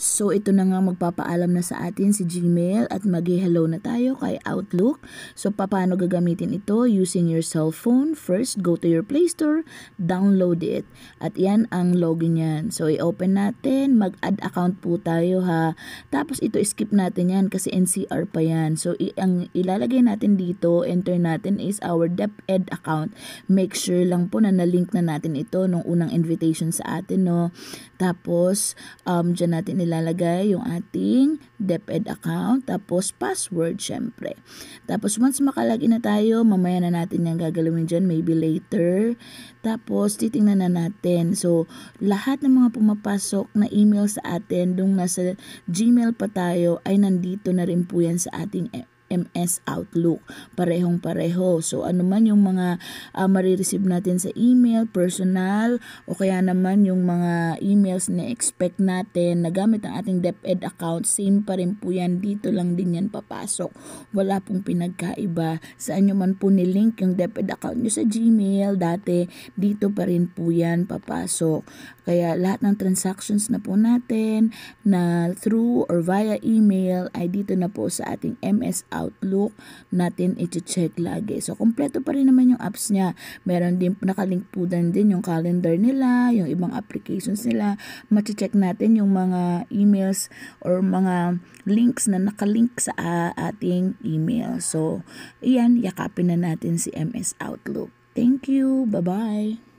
So ito na nga magpapaalam na sa atin si Gmail at mag-hello na tayo kay Outlook. So paano gagamitin ito? Using your cell phone. First, go to your Play Store, download it. At yan ang login yan. So i-open natin, mag-add account po tayo ha. Tapos ito skip natin yan kasi NCR pa yan. So ang ilalagay natin dito, enter natin is our DepEd account. Make sure lang po na na-link na natin ito nung unang invitation sa atin, no? Tapos dyan natin ilalagay yung ating DepEd account, tapos password syempre. Tapos once makalagin na tayo, mamaya na natin yung gagalawin dyan, maybe later. Tapos titingnan na natin. So lahat ng mga pumapasok na email sa atin, dung nasa Gmail pa tayo, ay nandito na rin po yan sa ating MS Outlook. Parehong-pareho. So, ano man yung mga marireceive natin sa email, personal, o kaya naman yung mga emails na expect natin na gamit ang ating DepEd account, same pa rin po yan. Dito lang din yan papasok. Wala pong pinagkaiba. Saan nyo man po nilink yung DepEd account nyo sa Gmail, dati, dito pa rin po yan papasok. Kaya lahat ng transactions na po natin na through or via email ay dito na po sa ating MS Outlook natin i-check lagi. So, kompleto pa rin naman yung apps niya. Meron din, nakalink po din yung calendar nila, yung ibang applications nila. Mache-check natin yung mga emails or mga links na nakalink sa ating email. So, iyan, yakapin na natin si MS Outlook. Thank you. Bye-bye.